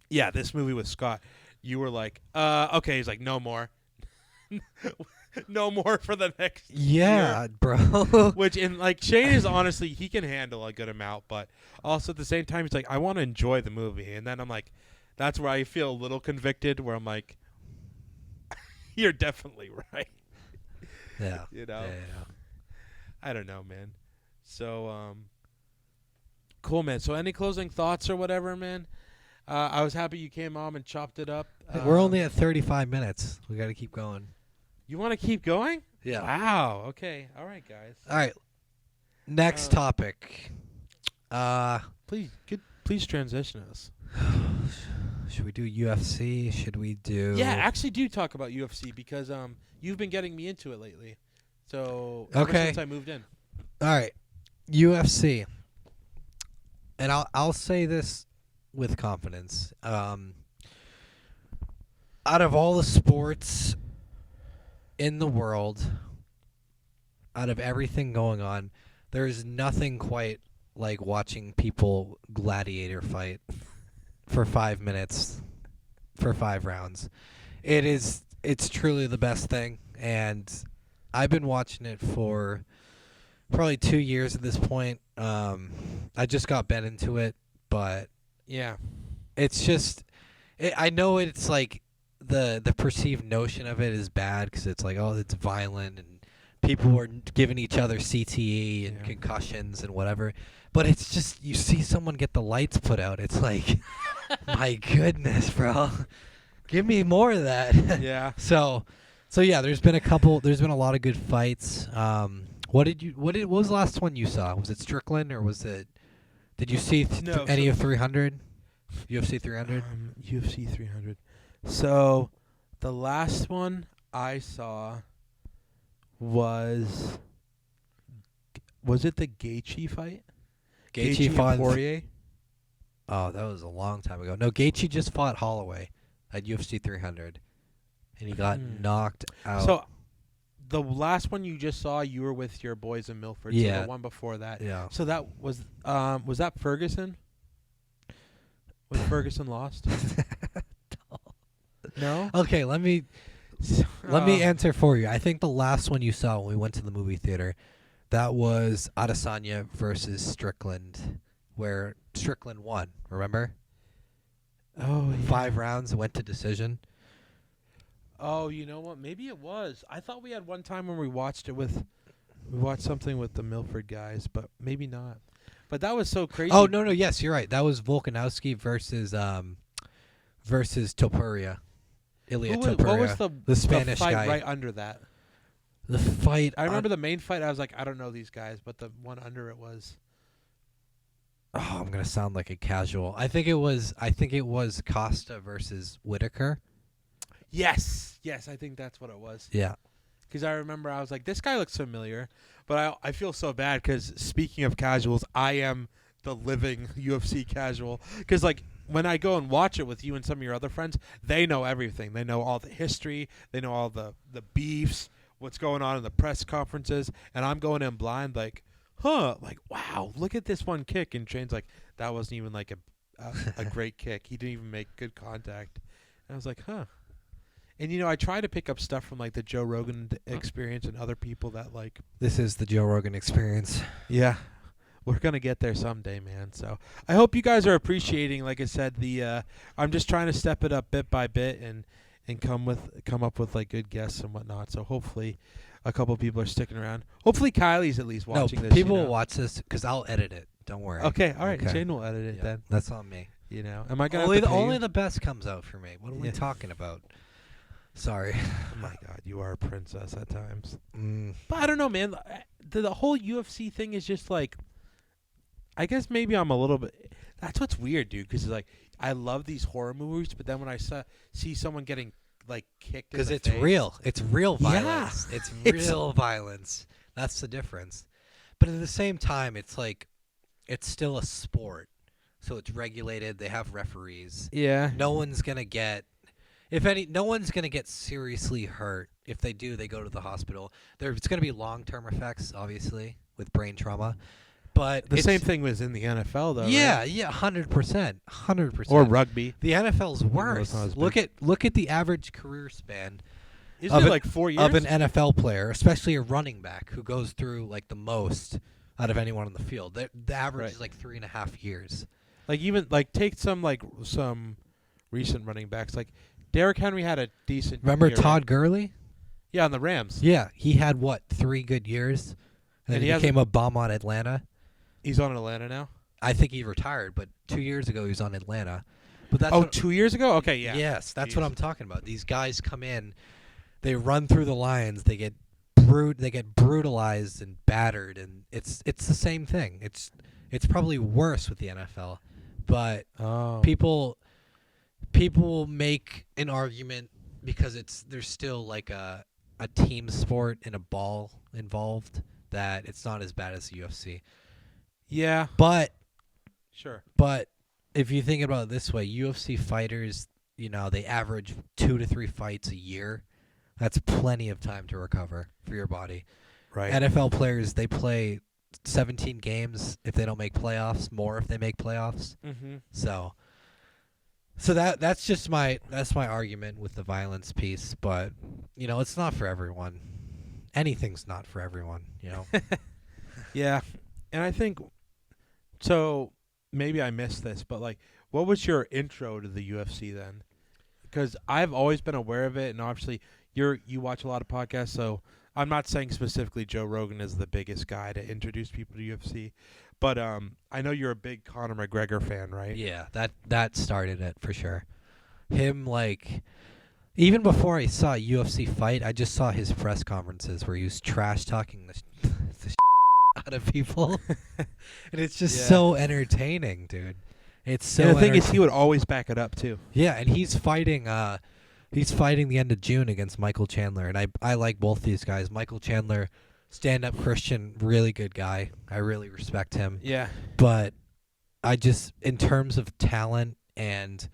this movie with Scott, you were like, okay. He's like, no more. No more for the next year. Bro. Which, in like, Shane is honestly, he can handle a good amount, but also at the same time, he's like, I want to enjoy the movie. And then I'm like, that's where I feel a little convicted, where I'm like, you're definitely right. Yeah. You know? Yeah. I don't know, man. So, cool, man. So, any closing thoughts or whatever, man? I was happy you came on and chopped it up. We're only at 35 minutes. We got to keep going. You want to keep going? Yeah. Wow. Okay. All right, guys. All right. Next topic. Please transition us. Should we do UFC? Should we do? Yeah, actually, do talk about UFC because you've been getting me into it lately. So ever Okay. since I moved in. All right. UFC. And I'll say this with confidence. Out of all the sports in the world, out of everything going on, there is nothing quite like watching people gladiator fight for 5 minutes, for 5 rounds. It's truly the best thing, and I've been watching it for probably 2 years at this point. I just got Ben into it, but yeah, it's just I know it's like the perceived notion of it is bad because it's like, oh, it's violent and people are giving each other CTE and concussions and whatever. But it's just, you see someone get the lights put out. It's like, my goodness, bro. Give me more of that. Yeah. So yeah, there's been a lot of good fights. What was the last one you saw? Was it Strickland or was it, did you see any of 300? UFC 300? UFC 300. So, the last one I saw was it the Gaethje fight? Gaethje fought Poirier? Oh, that was a long time ago. No, Gaethje just fought Holloway at UFC 300, and he got knocked out. So, the last one you just saw, you were with your boys in Milford. Yeah. So the one before that. Yeah. So that was that Ferguson? When Ferguson lost? No? Okay, let me answer for you. I think the last one you saw when we went to the movie theater, that was Adesanya versus Strickland, where Strickland won. Remember? Oh, yeah. 5 rounds, went to decision. Oh, you know what? Maybe it was. I thought we had one time when we watched something with the Milford guys, but maybe not. But that was so crazy. Oh, no, yes, you're right. That was Volkanovski versus Topuria. Ilya Topuria. What was the Spanish fight guy right under that? The fight. I remember the main fight. I was like, I don't know these guys, but the one under it was. Oh, I'm gonna sound like a casual. I think it was Costa versus Whitaker. Yes, I think that's what it was. Yeah. Because I remember I was like, this guy looks familiar, But I feel so bad because speaking of casuals, I am the living UFC casual. Because like when I go and watch it with you and some of your other friends, they know everything. They know all the history. They know all the beefs, what's going on in the press conferences, and I'm going in blind like, like wow, look at this one kick. And Shane's like, that wasn't even like a great kick. He didn't even make good contact. And I was like, And, you know, I try to pick up stuff from, like, the Joe Rogan experience and other people that, like... This is the Joe Rogan experience. Yeah. We're going to get there someday, man. So I hope you guys are appreciating, like I said, the... I'm just trying to step it up bit by bit and come up with, like, good guests and whatnot. So hopefully a couple people are sticking around. Hopefully Kylie's at least watching this. People will watch this because I'll edit it. Don't worry. Okay, all right. Okay. Shane will edit it then. That's on me. You know, am I going to only the best comes out for me. What are we talking about? Sorry. Oh my God, you are a princess at times. But I don't know, man. The whole UFC thing is just like, I guess maybe I'm a little bit. That's what's weird, dude. Because like, I love these horror movies, but then when I see someone getting like kicked, because it's real. It's real violence. Yeah. It's real violence. That's the difference. But at the same time, it's like, it's still a sport, so it's regulated. They have referees. Yeah. No one's gonna get. No one's going to get seriously hurt. If they do, they go to the hospital. It's going to be long-term effects, obviously, with brain trauma. But the same thing was in the NFL, though. Yeah, right? yeah, 100%. Or rugby. The NFL's worse. Look at the average career span. Isn't it like 4 years? Of an NFL player, especially a running back who goes through like the most out of anyone on the field. The average is like 3.5 years. Like even like take some recent running backs like. Derrick Henry had a decent Remember year, Todd Gurley? Yeah, on the Rams. Yeah, he had, 3 good years? And then he became a bum on Atlanta. He's on Atlanta now? I think he retired, but 2 years ago he was on Atlanta. But that's 2 years ago? Okay, yeah. Yes, that's what I'm talking about. These guys come in, they run through the lines, they get brutalized and battered, and it's the same thing. It's probably worse with the NFL, but people make an argument because there's still like a team sport and a ball involved that it's not as bad as the UFC. Yeah. But sure. But if you think about it this way, UFC fighters, they average 2 to 3 fights a year. That's plenty of time to recover for your body. Right. NFL players, they play 17 games if they don't make playoffs, more if they make playoffs. Mm-hmm. So that's just my argument with the violence piece, but it's not for everyone. Anything's not for everyone, Yeah. And I think so maybe I missed this, but like what was your intro to the UFC then? Because I've always been aware of it, and obviously you watch a lot of podcasts, so I'm not saying specifically Joe Rogan is the biggest guy to introduce people to UFC. But I know you're a big Conor McGregor fan, right? Yeah, that started it for sure. Him, like, even before I saw a UFC fight, I just saw his press conferences where he was trash talking the out of people, and it's just so entertaining, dude. It's so. And the thing is, he would always back it up too. Yeah, and he's fighting the end of June against Michael Chandler, and I like both these guys. Michael Chandler. Stand-up Christian, really good guy. I really respect him. Yeah. But I just, in terms of talent and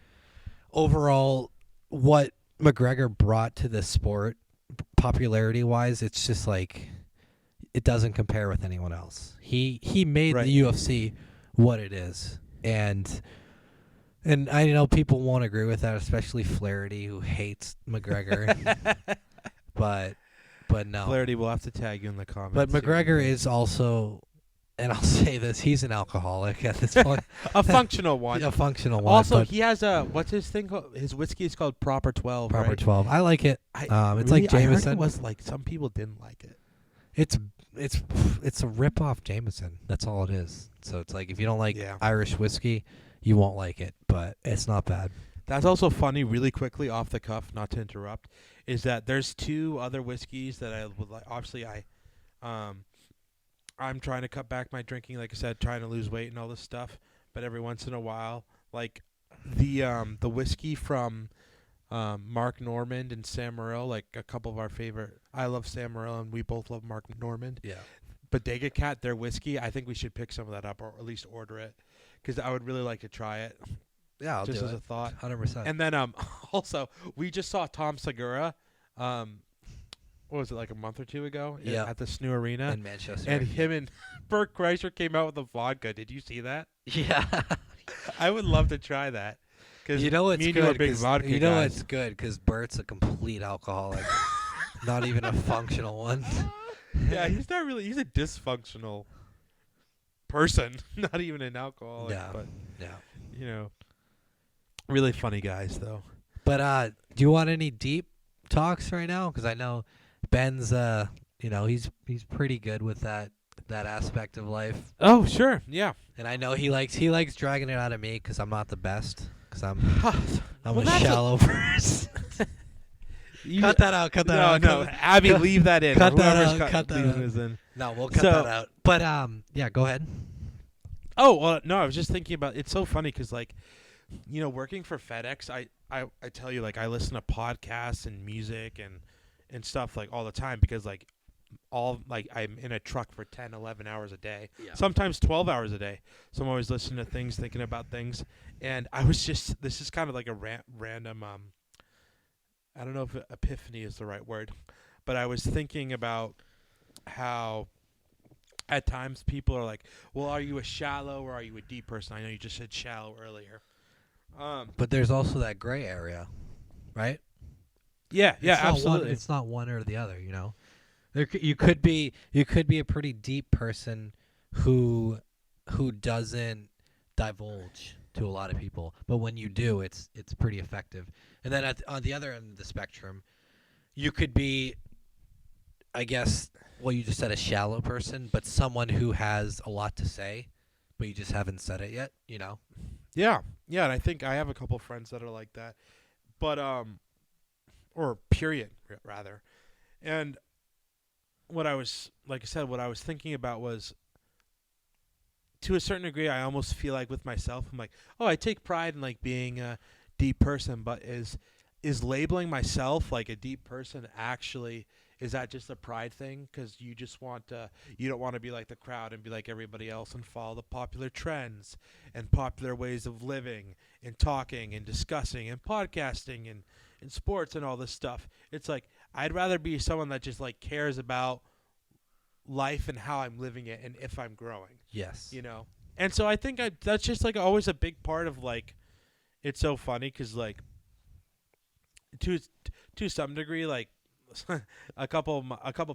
overall what McGregor brought to the sport, popularity-wise, it's just like, it doesn't compare with anyone else. He made the UFC what it is. And I know people won't agree with that, especially Flaherty, who hates McGregor. But no. Flaherty will have to tag you in the comments. But McGregor is also, and I'll say this, he's an alcoholic at this point. A functional one. A functional one. Also, he has what's his thing called? His whiskey is called Proper 12, Proper right? 12. I like it. It's really, like Jameson. I heard it was like some people didn't like it. It's a rip-off Jameson. That's all it is. So it's like if you don't like Irish whiskey, you won't like it, but it's not bad. That's also funny, really quickly, off the cuff, not to interrupt, is that there's 2 other whiskeys that I would like. Obviously, I'm trying to cut back my drinking, like I said, trying to lose weight and all this stuff. But every once in a while, like the whiskey from Mark Normand and Sam Morril, like a couple of our favorite. I love Sam Morril, and we both love Mark Normand. Yeah. Bodega Cat, their whiskey. I think we should pick some of that up, or at least order it, because I would really like to try it. Yeah, I'll just do as it. a thought. 100%. And then also we just saw Tom Segura. What was it, like a month or two ago? Yeah. At the Snoo Arena In Manchester. and him and Bert Kreischer came out with a vodka. Did you see that? Yeah. I would love to try that. Cause you know what's me and good? you are big vodka you know guys. what's good? Because Bert's a complete alcoholic. Not even a functional one. Yeah, he's not really. He's a dysfunctional person. Not even an alcoholic. Yeah. But Yeah. Really funny guys though. But do you want any deep talks right now? Because I know Ben's he's pretty good with that aspect of life. Oh sure, yeah. And I know he likes dragging it out of me because I'm not the best. Because I'm Well, a shallow person. Cut that out. Cut that out. No, Abby, leave that in. Cut that Whoever's out. Cut that leaving out. this in. No, we'll cut that out. But yeah, go ahead. Oh well, no, I was just thinking about. It's so funny because like, working for FedEx, I tell you, like, I listen to podcasts and music and stuff like all the time because like I'm in a truck for 10, 11 hours a day, sometimes 12 hours a day. So I'm always listening to things, thinking about things. And I was just, this is kind of like a random, I don't know if epiphany is the right word, but I was thinking about how at times people are like, well, are you a shallow or are you a deep person? I know you just said shallow earlier. But there's also that gray area, right? Yeah, absolutely. It's not one or the other, You could be a pretty deep person who doesn't divulge to a lot of people, but when you do, it's pretty effective. And then on the other end of the spectrum, you could be, I guess, well, you just said a shallow person, but someone who has a lot to say, but you just haven't said it yet, Yeah, and I think I have a couple friends that are like that, but or period rather, and what I was thinking about was, to a certain degree, I almost feel like with myself, I'm like, oh, I take pride in like being a deep person, but is labeling myself like a deep person actually, is that just a pride thing? Because you just you don't want to be like the crowd and be like everybody else and follow the popular trends and popular ways of living and talking and discussing and podcasting and sports and all this stuff. It's like, I'd rather be someone that just like cares about life and how I'm living it and if I'm growing. Yes. And so I think that's just like always a big part of like, it's so funny because like to some degree, like a couple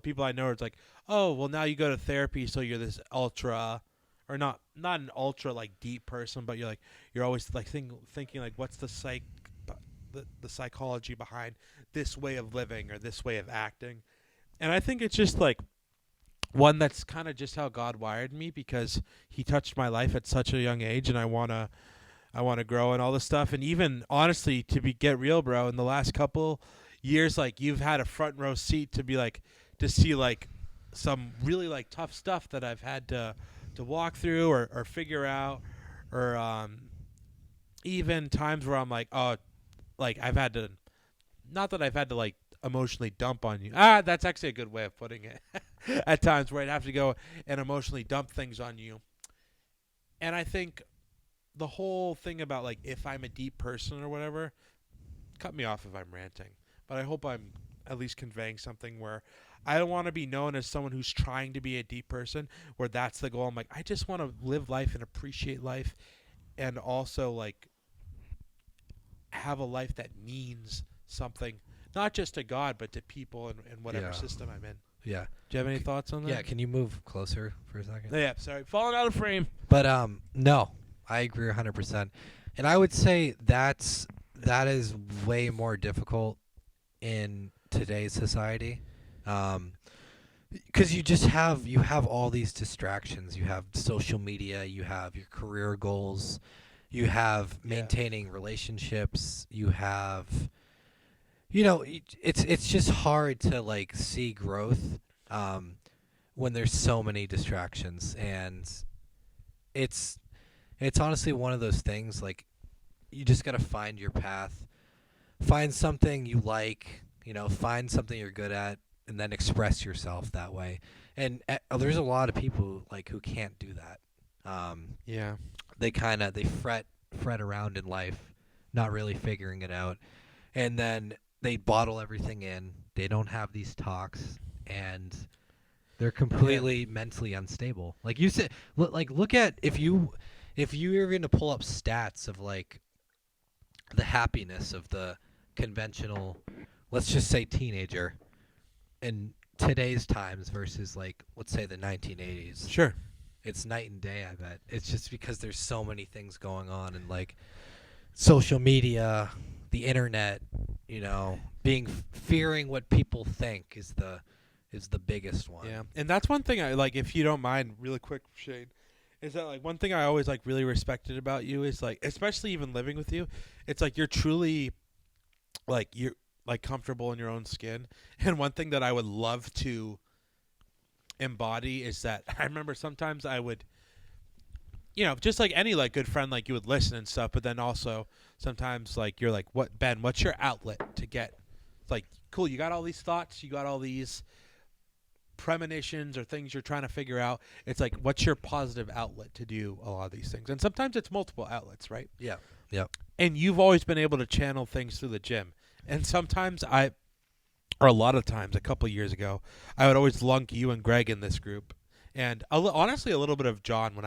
people I know, it's like, oh, well, now you go to therapy, so you're this ultra, or not an ultra like deep person, but you're always like thinking like, what's the psychology behind this way of living or this way of acting. And I think it's just like one that's kind of just how God wired me, because he touched my life at such a young age, and I want to grow and all this stuff. And even honestly, get real, bro, in the last couple years, like, you've had a front row seat to see like some really like tough stuff that I've had to walk through or figure out, or even times where I'm like, oh, like I've had to, not that I've had to like emotionally dump on you. That's actually a good way of putting it. At times where I'd have to go and emotionally dump things on you. And I think the whole thing about like, if I'm a deep person or whatever, cut me off if I'm ranting, but I hope I'm at least conveying something where I don't want to be known as someone who's trying to be a deep person, where that's the goal. I'm like, I just want to live life and appreciate life, and also like have a life that means something, not just to God, but to people and whatever system I'm in. Yeah. Do you have any thoughts on that? Yeah, can you move closer for a second? Yeah, sorry. Falling out of frame. But no, I agree 100%. And I would say that is way more difficult in today's society. Because you have all these distractions. You have social media, you have your career goals, you have maintaining relationships, you have, it's just hard to like see growth when there's so many distractions. And it's honestly one of those things, like, you just got to find your path, find something you like, find something you're good at, and then express yourself that way. And there's a lot of people like who can't do that. Yeah. They fret around in life, not really figuring it out, and then they bottle everything in. They don't have these talks, and they're completely mentally unstable. Like you said, look at if you were going to pull up stats of like the happiness of the conventional, let's just say teenager, in today's times versus like let's say the 1980s. Sure. It's night and day, I bet. It's just because there's so many things going on and like social media, the internet, fearing what people think is the biggest one. Yeah. And that's one thing I like, if you don't mind, really quick, Shane, is that like one thing I always like really respected about you is like, especially even living with you, it's like you're truly like you're like comfortable in your own skin. And one thing that I would love to embody is that I remember sometimes I would, just like any like good friend, like you would listen and stuff, but then also sometimes like you're like, what, Ben, what's your outlet to get, it's like, cool, you got all these thoughts, you got all these premonitions or things you're trying to figure out. It's like, what's your positive outlet to do a lot of these things? And sometimes it's multiple outlets, right? Yeah. Yeah. And you've always been able to channel things through the gym. And sometimes or a lot of times, a couple of years ago, I would always lunk you and Greg in this group. And honestly, a little bit of John when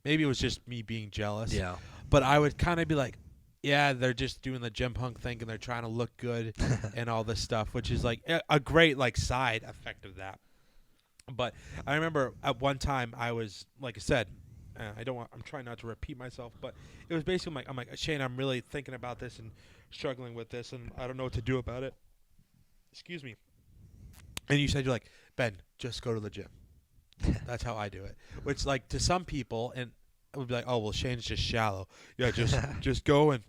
maybe it was just me being jealous. Yeah. But I would kind of be like, yeah, they're just doing the gym punk thing and they're trying to look good and all this stuff, which is like a great like side effect of that. But I remember at one time I was, like I said, I'm trying not to repeat myself, but it was basically I'm like, Shane, I'm really thinking about this and struggling with this and I don't know what to do about it. Excuse me. And you said, you're like, Ben, just go to the gym. That's how I do it. Which, like, to some people, and it would be like, oh, well, Shane's just shallow. Yeah, just go and,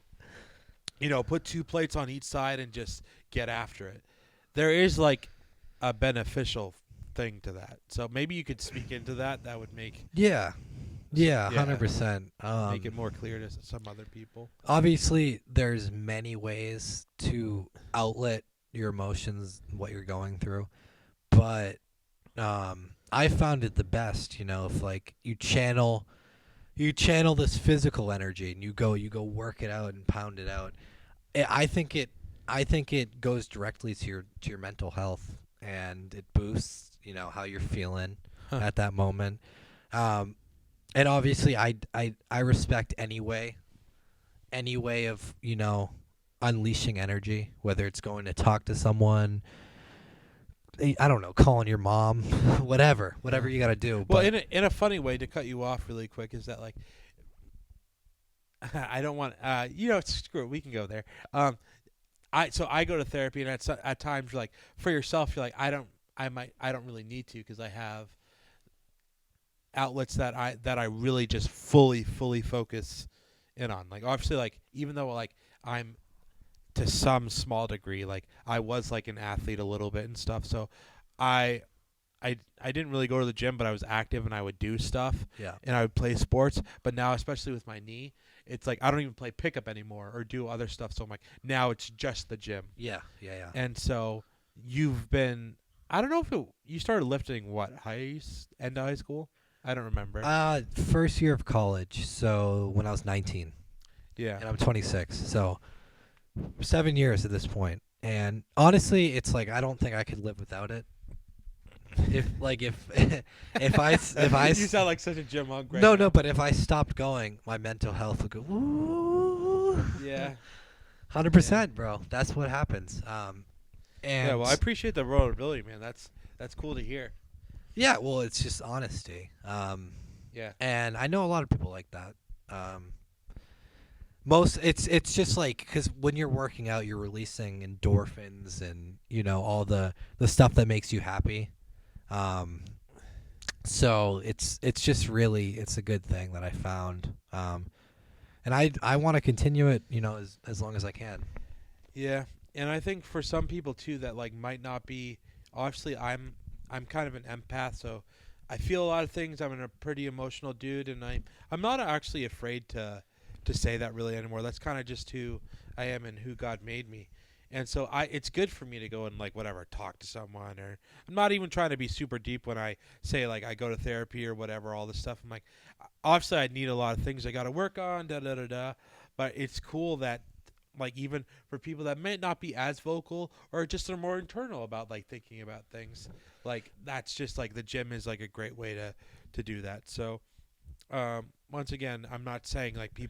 put 2 plates on each side and just get after it. There is, like, a beneficial thing to that. So maybe you could speak into that. That would make... Yeah, 100%. Make it more clear to some other people. Obviously, there's many ways to outlet your emotions, what you're going through, but I found it the best, if like you channel this physical energy and you go work it out and pound it out. I think it goes directly to your mental health, and it boosts how you're feeling at that moment. And obviously I respect any way of unleashing energy, whether it's going to talk to someone, I don't know, calling your mom, whatever you got to do. Well, in a funny way, to cut you off really quick, is that like I don't want screw it, we can go there. I go to therapy, and at times you're like, for yourself, you're like, I don't really need to, because I have outlets that I really just fully focus in on. Like obviously, like even though like I'm to some small degree, like I was like an athlete a little bit and stuff, so I didn't really go to the gym, but I was active and I would do stuff. Yeah. And I would play sports. But now, especially with my knee, it's like I don't even play pickup anymore or do other stuff. So I'm like, now it's just the gym. Yeah. And so you've been, I don't know if you started lifting end of high school? I don't remember. First year of college, so when I was 19. Yeah. And I'm 26, so 7 years at this point. And honestly, it's like I don't think I could live without it. If I you sound like such a gym hunk right no, now. but if I stopped going, my mental health would go, woo. Yeah. 100%, bro. That's what happens. And yeah, well, I appreciate the vulnerability, man. That's cool to hear. Yeah, well, it's just honesty. Yeah. And I know a lot of people like that. It's just like, because when you're working out, you're releasing endorphins and all the stuff that makes you happy. So it's just really, it's a good thing that I found. And I want to continue it, as long as I can. Yeah, and I think for some people too that like might not be. Obviously, I'm kind of an empath, so I feel a lot of things. I'm a pretty emotional dude, and I'm not actually afraid to say that really anymore. That's kind of just who I am and who God made me. And so it's good for me to go and like whatever talk to someone, or I'm not even trying to be super deep when I say like I go to therapy or whatever, all this stuff. I'm like, obviously I need a lot of things I got to work on, da da da da. But it's cool that like even for people that might not be as vocal or just are more internal about like thinking about things, like that's just like the gym is like a great way to do that. So once again, I'm not saying like you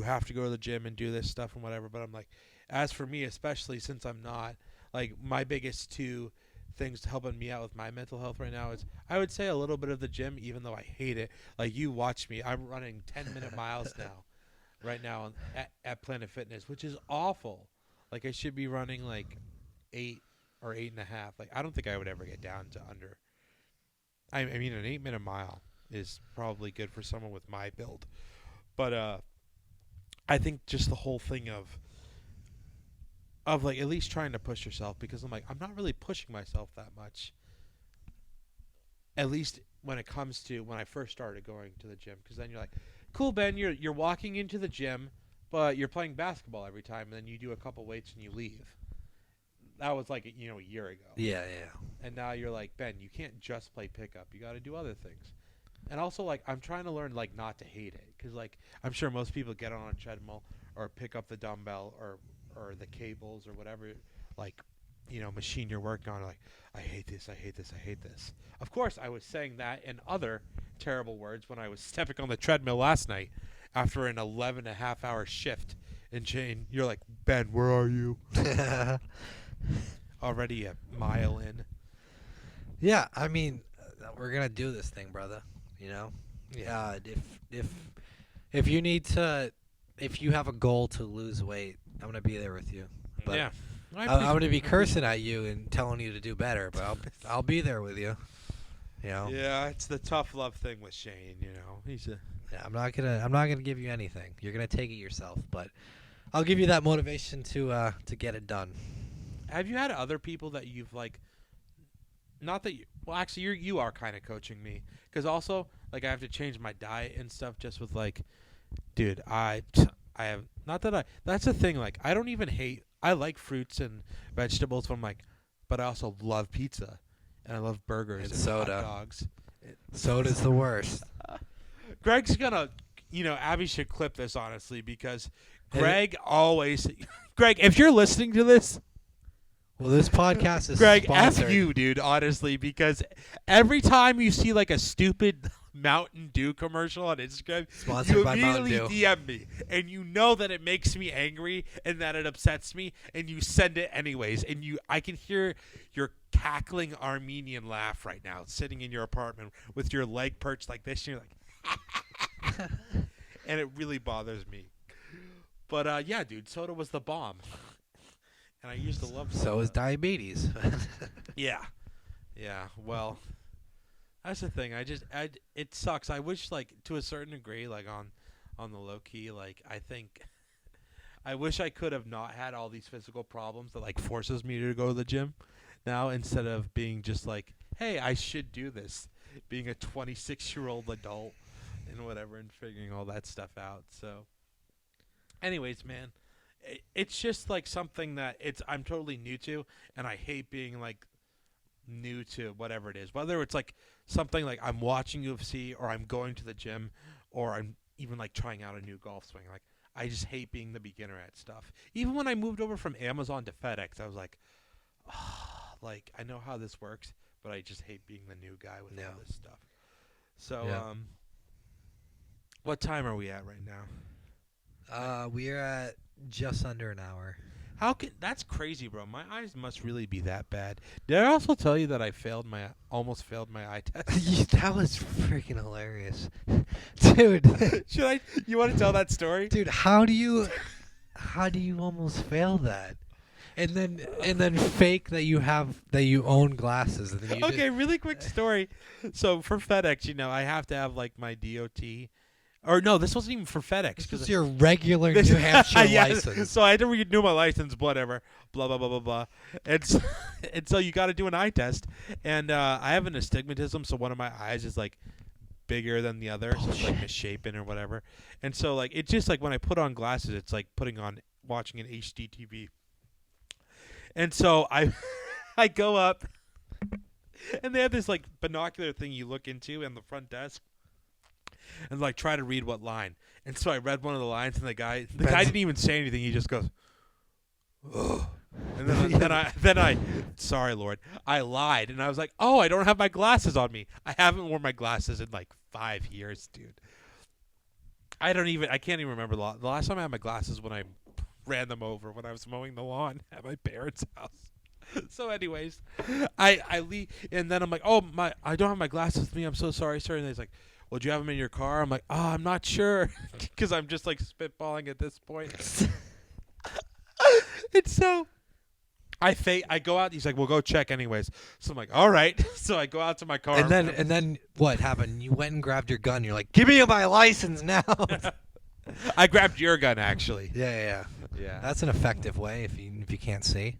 have to go to the gym and do this stuff and whatever, but I'm like, as for me, especially since I'm not, like my biggest two things helping me out with my mental health right now is I would say a little bit of the gym, even though I hate it. Like you watch me, I'm running 10-minute miles now, right now at Planet Fitness, which is awful. Like I should be running like 8 or 8.5. Like I don't think I would ever get down to under. I mean, an 8-minute mile is probably good for someone with my build, but I think just the whole thing of like at least trying to push yourself, because I'm like I'm not really pushing myself that much, at least when it comes to when I first started going to the gym, because then you're like, cool, Ben, you're walking into the gym but you're playing basketball every time and then you do a couple weights and you leave. That was like a year ago. Yeah. And now you're like, Ben, you can't just play pickup, you got to do other things. And also, like, I'm trying to learn, like, not to hate it. Because, like, I'm sure most people get on a treadmill or pick up the dumbbell or the cables or whatever, like, machine you're working on. Like, I hate this, I hate this, I hate this. Of course, I was saying that in other terrible words when I was stepping on the treadmill last night after an 11.5-hour shift in chain. You're like, Ben, where are you? Already a mile in. Yeah, I mean, we're going to do this thing, brother. Yeah. If you need to, if you have a goal to lose weight, I'm gonna be there with you. But Yeah. I'm gonna be cursing at you and telling you to do better, but I'll be there with you. Yeah, it's the tough love thing with Shane. He's a. Yeah, I'm not gonna give you anything. You're gonna take it yourself, but I'll give you that motivation to get it done. Have you had other people that you've like? Not that you. Well, actually, you are kind of coaching me, because also like I have to change my diet and stuff just with like, dude, I have not that I. That's the thing. Like I don't even hate. I like fruits and vegetables. But I'm like, but I also love pizza, and I love burgers and soda. hot dogs. Soda's the worst. Greg's gonna, Abby should clip this honestly, because Greg always. Greg, if you're listening to this. Well, this podcast is Greg, sponsored. F you, dude, honestly, because every time you see like a stupid Mountain Dew commercial on Instagram, Sponsored you by immediately Mountain Dew. DM me, and you know that it makes me angry and that it upsets me, and you send it anyways, and I can hear your cackling Armenian laugh right now, sitting in your apartment with your leg perched like this, and you're like, and it really bothers me. But yeah, dude, soda was the bomb. And I used to love soda. So is diabetes. Yeah. Well, that's the thing. It sucks. I wish, like, to a certain degree, like on the low key, like I think, I wish I could have not had all these physical problems that like forces me to go to the gym now, instead of being just like, hey, I should do this, being a 26-year-old adult and whatever, and figuring all that stuff out. So, anyways, man. It's just like something that I'm totally new to, and I hate being like new to whatever it is. Whether it's like something like I'm watching UFC, or I'm going to the gym, or I'm even like trying out a new golf swing. Like I just hate being the beginner at stuff. Even when I moved over from Amazon to FedEx, I was like, like I know how this works, but I just hate being the new guy with all this stuff. So, what time are we at right now? We're at just under an hour. That's crazy, bro. My eyes must really be that bad. Did I also tell you that I almost failed my eye test? That was freaking hilarious. Dude. You want to tell that story? Dude, how do you almost fail that? And then fake that you own glasses. And then Okay, really quick story. So for FedEx, I have to have like my DOT. Or no, this wasn't even for FedEx. This is your regular New Hampshire license. So I had to renew my license, whatever, blah, blah, blah, blah, blah. And so you got to do an eye test. And I have an astigmatism, so one of my eyes is like bigger than the other. So it's like misshapen or whatever. And so like it's just like when I put on glasses, it's like watching an HD TV. And so I go up, and they have this like binocular thing you look into in the front desk, and like try to read what line. And so I read one of the lines, and the guy didn't even say anything. He just goes, "Ugh." And then I, sorry, Lord, I lied, and I was like, oh, I don't have my glasses on me. I haven't worn my glasses in like 5 years, dude. I can't even remember the last time I had my glasses when I ran them over when I was mowing the lawn at my parents' house. So anyways, I leave, and then I'm like, oh, I don't have my glasses with me. I'm so sorry, sir. And he's like, well, do you have them in your car? I'm like, oh, I'm not sure, because I'm just like spitballing at this point. And so I go out. He's like, well, go check anyways. So I'm like, all right. So I go out to my car. And then what happened? You went and grabbed your gun. You're like, give me my license now. I grabbed your gun, actually. Yeah. That's an effective way if you can't see.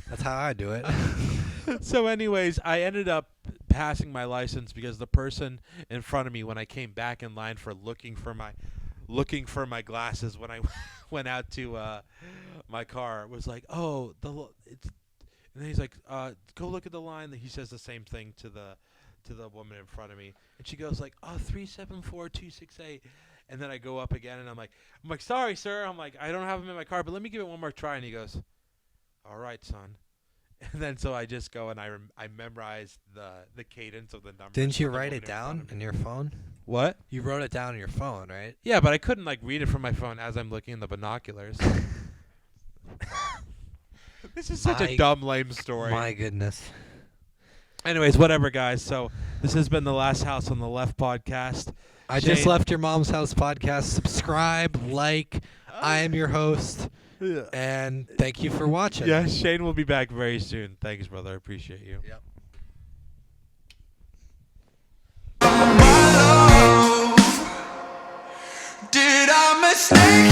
That's how I do it. So anyways, I ended up passing my license because the person in front of me, when I came back in line for looking for my glasses when I went out to my car, was like, oh, and then he's like, go look at the line. He says the same thing to the woman in front of me, and she goes like, oh, 374-268. And then I go up again, and I'm like, sorry, sir. I'm like, I don't have them in my car, but let me give it one more try. And he goes, all right, son. And then so I just go and I memorized the cadence of the number. Didn't you write it down in your phone? What? You wrote it down on your phone, right? Yeah, but I couldn't like read it from my phone as I'm looking in the binoculars. This is such a dumb, lame story. My goodness. Anyways, whatever, guys. So this has been the Last House on the Left podcast. I just left your mom's house podcast. Subscribe, like. I am your host. And thank you for watching. Yeah, Shane will be back very soon. Thanks, brother. I appreciate you. Yep. Did I mistake